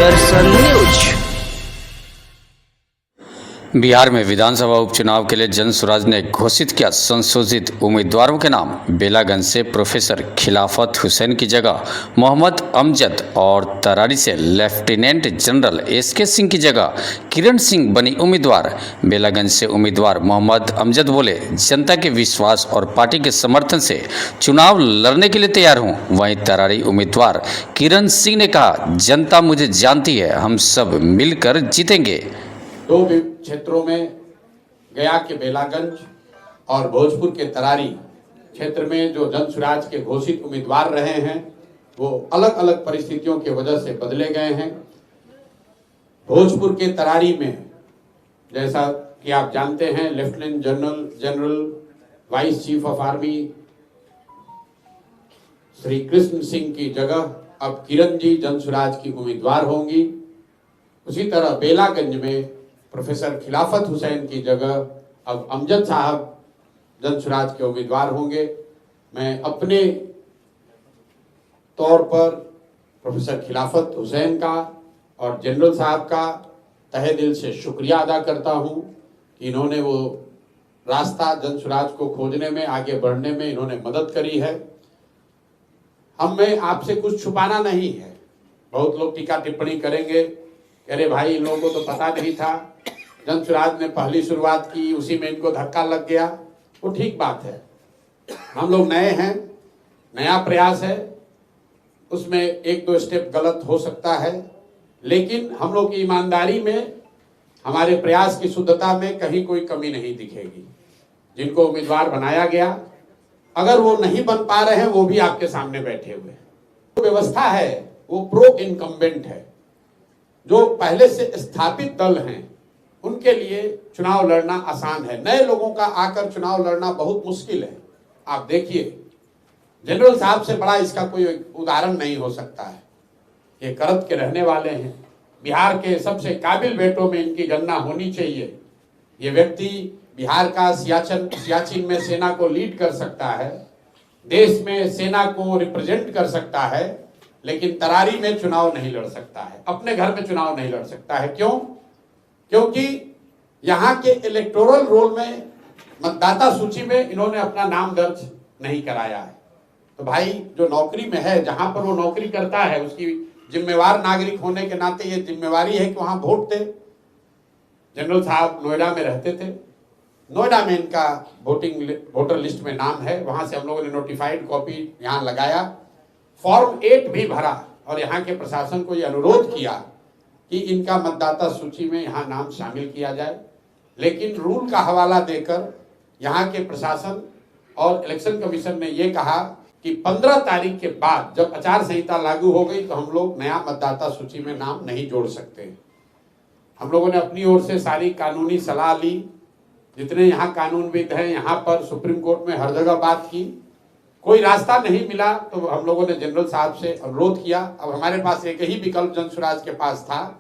दर्शन news. Bihar में विधानसभा उपचुनाव के लिए जनसुराज ने घोषित किया संशोधित उम्मीदवारों के नाम। बेलागंज से प्रोफेसर खिलाफत हुसैन की जगह मोहम्मद अमजद और तरारी से लेफ्टिनेंट जनरल एसके सिंह की जगह किरण सिंह बनी उम्मीदवार। बेलागंज से उम्मीदवार मोहम्मद अमजद बोले, जनता के विश्वास और पार्टी के समर्थन से चुनाव लड़ने के लिए तैयार हूँ। वहीं तरारी उम्मीदवार किरण सिंह ने कहा, जनता मुझे जानती है, हम सब मिलकर जीतेंगे। दो क्षेत्रों में गया के बेलागंज और भोजपुर के तरारी क्षेत्र में जो जनसुराज के घोषित उम्मीदवार रहे हैं वो अलग अलग परिस्थितियों की वजह से बदले गए हैं। भोजपुर के तरारी में जैसा कि आप जानते हैं, lieutenant general vice chief of army Shri Krishna Singh की जगह अब किरण जी जनसुराज की उम्मीदवार होंगी। उसी तरह बेलागंज में प्रोफेसर खिलाफत हुसैन की जगह अब अमजद साहब जनसुराज के उम्मीदवार होंगे। मैं अपने तौर पर प्रोफेसर खिलाफत हुसैन का और जनरल साहब का तहे दिल से शुक्रिया अदा करता हूं कि इन्होंने वो रास्ता जनसुराज को खोजने में, आगे बढ़ने में इन्होंने मदद करी है। हमें आपसे कुछ छुपाना नहीं है। बहुत लोग टीका टिप्पणी करेंगे, अरे भाई इन लोगों को तो पता नहीं था, जनसुराज ने पहली शुरुआत की, उसी में इनको धक्का लग गया। वो ठीक बात है, हम लोग नए हैं, नया प्रयास है, उसमें एक दो स्टेप गलत हो सकता है, लेकिन हम लोग की ईमानदारी में, हमारे प्रयास की शुद्धता में कहीं कोई कमी नहीं दिखेगी। जिनको उम्मीदवार बनाया गया, अगर वो नहीं बन पा रहे हैं, वो भी आपके सामने बैठे हुए हैं। जो व्यवस्था है वो प्रो इनकम्बेंट है। जो पहले से स्थापित दल हैं उनके लिए चुनाव लड़ना आसान है, नए लोगों का आकर चुनाव लड़ना बहुत मुश्किल है। आप देखिए, जनरल साहब से बड़ा इसका कोई उदाहरण नहीं हो सकता है। ये करत के रहने वाले हैं, बिहार के सबसे काबिल बेटों में इनकी गणना होनी चाहिए। ये व्यक्ति बिहार का सियाचिन में सेना को लीड कर सकता है, देश में सेना को रिप्रेजेंट कर सकता है, लेकिन तरारी में चुनाव नहीं लड़ सकता है, अपने घर में चुनाव नहीं लड़ सकता है। क्यों? क्योंकि यहाँ के इलेक्टोरल रोल में, मतदाता सूची में इन्होंने अपना नाम दर्ज नहीं कराया है। तो भाई जो नौकरी में है, जहां पर वो नौकरी करता है, उसकी जिम्मेवार नागरिक होने के नाते ये जिम्मेवारी है कि वहां वोट दे। जनरल साहब नोएडा में रहते थे, नोएडा में इनका वोटर लिस्ट में नाम है, वहां से हम लोगों ने नोटिफाइड कॉपी यहाँ लगाया, फॉर्म 8 भी भरा और यहाँ के प्रशासन को ये अनुरोध किया कि इनका मतदाता सूची में यहाँ नाम शामिल किया जाए। लेकिन रूल का हवाला देकर यहाँ के प्रशासन और इलेक्शन कमीशन ने ये कहा कि 15 तारीख के बाद, जब आचार संहिता लागू हो गई, तो हम लोग नया मतदाता सूची में नाम नहीं जोड़ सकते। हम लोगों ने अपनी ओर से सारी कानूनी सलाह ली, जितने यहाँ कानूनविद हैं, यहाँ पर सुप्रीम कोर्ट में हर जगह बात की, कोई रास्ता नहीं मिला। तो हम लोगों ने जनरल साहब से अनुरोध किया। अब हमारे पास एक ही विकल्प जनसुराज के पास था,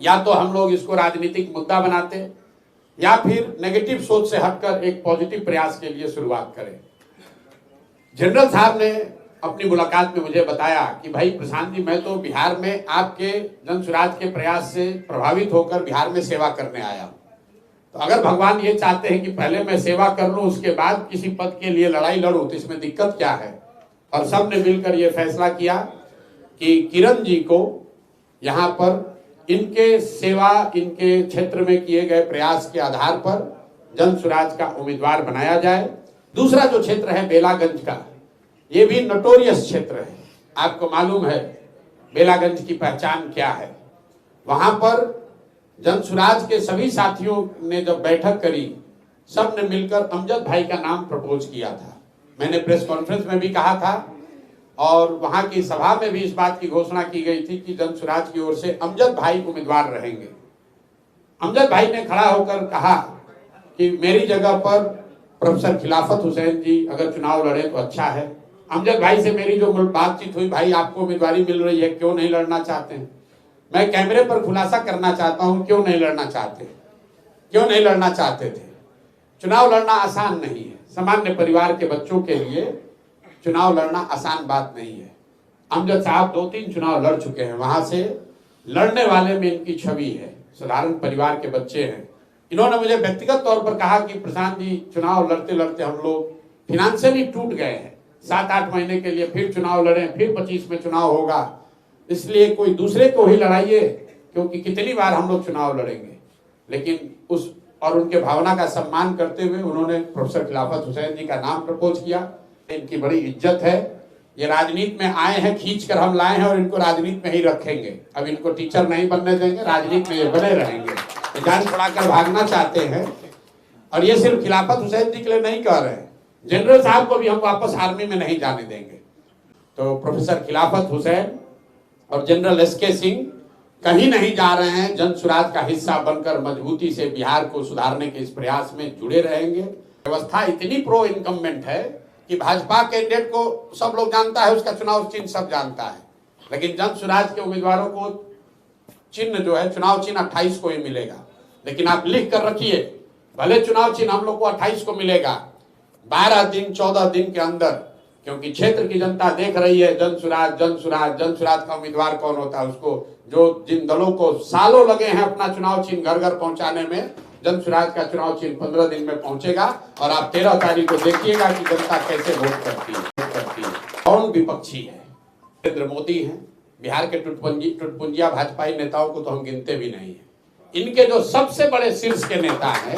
या तो हम लोग इसको राजनीतिक मुद्दा बनाते, या फिर नेगेटिव सोच से हटकर एक पॉजिटिव प्रयास के लिए शुरुआत करें। जनरल साहब ने अपनी मुलाकात में मुझे बताया कि भाई प्रशांत जी, मैं तो बिहार में आपके जनसुराज के प्रयास से प्रभावित होकर बिहार में सेवा करने आया हूँ। तो अगर भगवान ये चाहते हैं कि पहले मैं सेवा कर लूं, उसके बाद किसी पद के लिए लड़ाई लड़ूं, तो इसमें दिक्कत क्या है? और सब ने मिलकर ये फैसला किया कि किरण जी को यहाँ पर इनके सेवा, इनके क्षेत्र में किए गए प्रयास के आधार पर जनसुराज का उम्मीदवार बनाया जाए। दूसरा जो क्षेत्र है बेलागंज का, ये भी नोटोरियस क्षेत्र है। आपको मालूम है बेलागंज की पहचान क्या है। वहां पर जनसुराज के सभी साथियों ने जब बैठक करी, सब ने मिलकर अमजद भाई का नाम प्रपोज किया था। मैंने प्रेस कॉन्फ्रेंस में भी कहा था और वहां की सभा में भी इस बात की घोषणा की गई थी कि जनसुराज की ओर से अमजद भाई उम्मीदवार रहेंगे। अमजद भाई ने खड़ा होकर कहा कि मेरी जगह पर प्रोफेसर खिलाफत हुसैन जी अगर चुनाव लड़े तो अच्छा है। अमजद भाई से मेरी जो बातचीत हुई, भाई आपको उम्मीदवारी मिल रही है, क्यों नहीं लड़ना चाहते हैं? मैं कैमरे पर खुलासा करना चाहता हूं, क्यों नहीं लड़ना चाहते? क्यों नहीं लड़ना चाहते थे? चुनाव लड़ना आसान नहीं है। सामान्य परिवार के बच्चों के लिए चुनाव लड़ना आसान बात नहीं है। अमजद साहब 2-3 चुनाव लड़ चुके हैं, वहां से लड़ने वाले में इनकी छवि है, साधारण परिवार के बच्चे हैं। इन्होंने मुझे व्यक्तिगत तौर पर कहा कि प्रशांत जी, चुनाव लड़ते लड़ते हम लोग फिनेंशियली टूट गए हैं, 7-8 महीने के लिए फिर चुनाव लड़े, फिर 25 में चुनाव होगा, इसलिए कोई दूसरे को ही लड़ाइए, क्योंकि कितनी बार हम लोग चुनाव लड़ेंगे। लेकिन उस और उनके भावना का सम्मान करते हुए उन्होंने प्रोफेसर खिलाफत हुसैन जी का नाम प्रपोज किया। इनकी बड़ी इज्जत है, ये राजनीति में आए हैं, खींच कर हम लाए हैं और इनको राजनीति में ही रखेंगे। अब इनको टीचर नहीं बनने देंगे, राजनीति में ये बने रहेंगे। जान छुड़ाकर भागना चाहते हैं, और ये सिर्फ खिलाफत हुसैन जी के लिए नहीं कह रहे हैं, जनरल साहब को भी हम वापस आर्मी में नहीं जाने देंगे। तो प्रोफेसर खिलाफत हुसैन और जनरल एसके सिंह कहीं नहीं जा रहे हैं, जन सुराज का हिस्सा बनकर मजबूती से बिहार को सुधारने के इस प्रयास में जुड़े रहेंगे। व्यवस्था इतनी प्रो इनकम्बेंट है कि भाजपा कैंडिडेट को सब लोग जानता है, उसका चुनाव चिन्ह सब जानता है, लेकिन जन सुराज के उम्मीदवारों को चिन्ह जो है चुनाव चिन्ह 28 को ही मिलेगा। लेकिन आप लिख कर रखिए, भले चुनाव चिन्ह हम लोग को 28 को मिलेगा, 12 दिन 14 दिन के अंदर, क्योंकि क्षेत्र की जनता देख रही है जन सुराज का उम्मीदवार कौन होता है। उसको जो जिन दलों को सालों लगे हैं अपना चुनाव चिन्ह घर घर पहुंचाने में, जन सुराज का चुनाव चिन्ह 15 दिन में पहुंचेगा। और आप 13 तारीख को देखिएगा कि जनता कैसे वोट करती है। कौन विपक्षी है? नरेंद्र मोदी हैं। बिहार के टुटपुंजिया भाजपाई नेताओं को तो हम गिनते भी नहीं है। इनके जो सबसे बड़े शीर्ष के नेता हैं,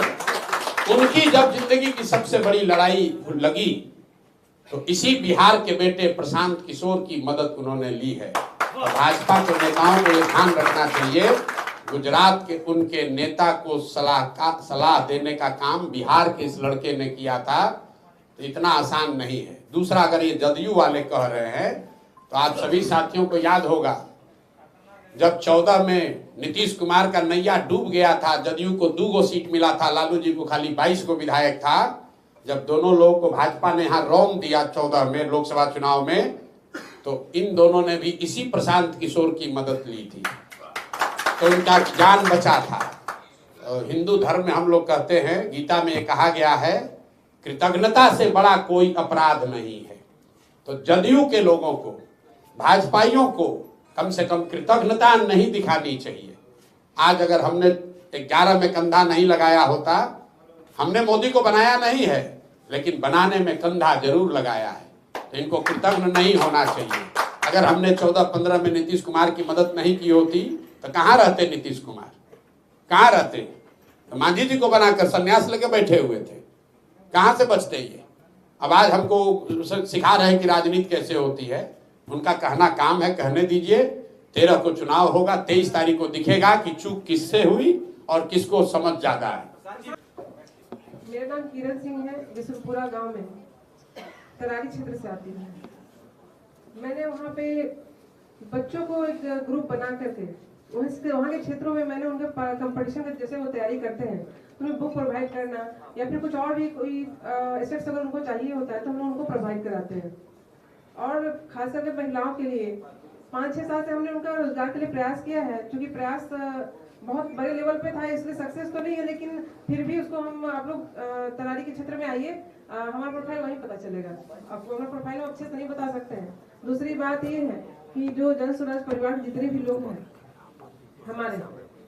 उनकी जब जिंदगी की सबसे बड़ी लड़ाई लगी तो इसी बिहार के बेटे प्रशांत किशोर की मदद उन्होंने ली है। और भाजपा के नेताओं को ये ध्यान रखना चाहिए, गुजरात के उनके नेता को सलाह देने का काम बिहार के इस लड़के ने किया था, तो इतना आसान नहीं है। दूसरा, अगर ये जदयू वाले कह रहे हैं तो आप सभी साथियों को याद होगा, जब 14 में नीतीश कुमार का नैया डूब गया था, जदयू को 2 सीट मिला था, लालू जी को खाली 22 को विधायक था। जब दोनों लोगों को भाजपा ने यहाँ रौंद दिया 14 में लोकसभा चुनाव में, तो इन दोनों ने भी इसी प्रशांत किशोर की मदद ली थी, तो उनका जान बचा था। हिंदू धर्म में हम लोग कहते हैं, गीता में ये कहा गया है, कृतज्ञता से बड़ा कोई अपराध नहीं है। तो जदयू के लोगों को, भाजपाइयों को कम से कम कृतज्ञता नहीं दिखानी चाहिए। आज अगर हमने 11 में कंधा नहीं लगाया होता, हमने मोदी को बनाया नहीं है, लेकिन बनाने में कंधा जरूर लगाया है, तो इनको कृतज्ञ नहीं होना चाहिए। अगर हमने 14-15 में नीतीश कुमार की मदद नहीं की होती तो कहाँ रहते नीतीश कुमार, कहाँ रहते? तो मांझी जी को बनाकर संन्यास लेके बैठे हुए थे, कहाँ से बचते ये? अब आज हमको सिखा रहे हैं कि राजनीति कैसे होती है। उनका कहना काम है, कहने दीजिए। 13 को चुनाव होगा, 23 तारीख को दिखेगा कि चूक किससे हुई और किसको समझ ज्यादा है। मेरा नाम किरण सिंह है, बिशुरपुरा गांव में तरारी क्षेत्र से आती हूँ। मैंने वहाँ पे बच्चों को एक ग्रुप बना करके वहाँ के क्षेत्रों में मैंने उनके कंपटीशन के जैसे वो तैयारी करते हैं, उन्हें बुक प्रोवाइड करना या फिर कुछ और भी कोई एसेट्स अगर उनको चाहिए होता है तो हम उनको प्रोवाइड कराते हैं। और खास करके महिलाओं के लिए 5-6 साल से हमने उनका रोजगार के लिए प्रयास किया है। क्योंकि प्रयास बहुत बड़े लेवल पे था, इसलिए सक्सेस तो नहीं है, लेकिन फिर भी उसको हम आप लोग तरारी के क्षेत्र में आइए, हमारा प्रोफाइल वहीं पता चलेगा। आपको हमारा प्रोफाइल हम अच्छे से नहीं बता सकते हैं। दूसरी बात ये है कि जो जन स्वराज परिवार जितने भी लोग हैं हमारे,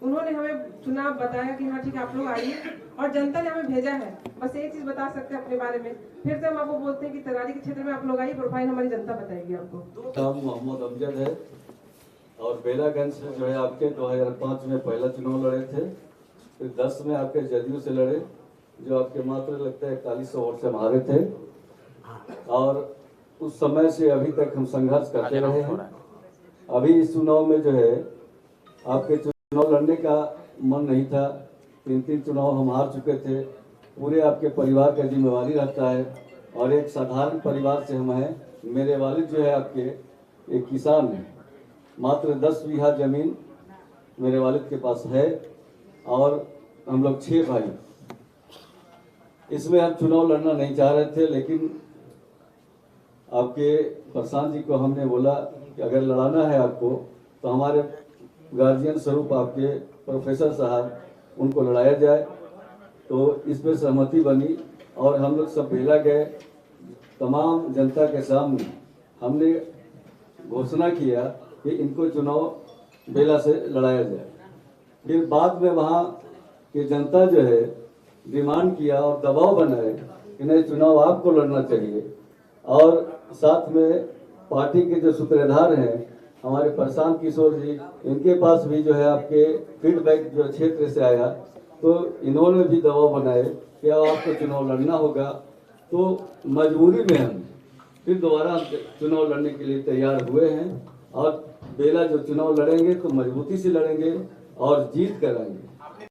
उन्होंने हमें चुनाव बताया कि हाँ ठीक है आप लोग आइए, और जनता ने हमें भेजा है। बस एक चीज बता सकते हैं अपने बारे में, फिर से हम आपको बोलते हैं कि तरारी के क्षेत्र में आप लोग आइए, प्रोफाइल हमारी जनता बताएगी आपको। नाम मोहम्मद अमजद है और बेलागंज से जो है आपके 2005 में पहला चुनाव लड़े थे, फिर 10 में आपके जदयू से लड़े, जो आपके मात्र लगता है 4100 वोट से हारे थे। और उस समय से अभी तक हम संघर्ष करते रहे हैं। अभी इस चुनाव में जो है आपके चुनाव लड़ने का मन नहीं था, 3 चुनाव हम हार चुके थे। पूरे आपके परिवार का जिम्मेवारी रहता है, और एक साधारण परिवार से हम हैं। मेरे वालिद जो है आपके एक किसान हैं, मात्र 10 बीघा जमीन मेरे वालिद के पास है, और हम लोग 6 भाई। इसमें हम चुनाव लड़ना नहीं चाह रहे थे, लेकिन आपके प्रशांत जी को हमने बोला कि अगर लड़ाना है आपको तो हमारे गार्जियन स्वरूप आपके प्रोफेसर साहब, उनको लड़ाया जाए। तो इस पर सहमति बनी और हम लोग सब बेला गए। तमाम जनता के सामने हमने घोषणा किया कि इनको चुनाव बेला से लड़ाया जाए। फिर बाद में वहाँ की जनता जो है डिमांड किया और दबाव बनाए कि नहीं, चुनाव आपको लड़ना चाहिए। और साथ में पार्टी के जो सूत्रधार हैं हमारे प्रशांत किशोर जी, इनके पास भी जो है आपके फीडबैक जो क्षेत्र से आया, तो इन्होंने भी दबाव बनाए कि अब आपको चुनाव लड़ना होगा। तो मजबूरी में हम फिर दोबारा चुनाव लड़ने के लिए तैयार हुए हैं और बेला जो चुनाव लड़ेंगे तो मजबूती से लड़ेंगे और जीत कर आएंगे।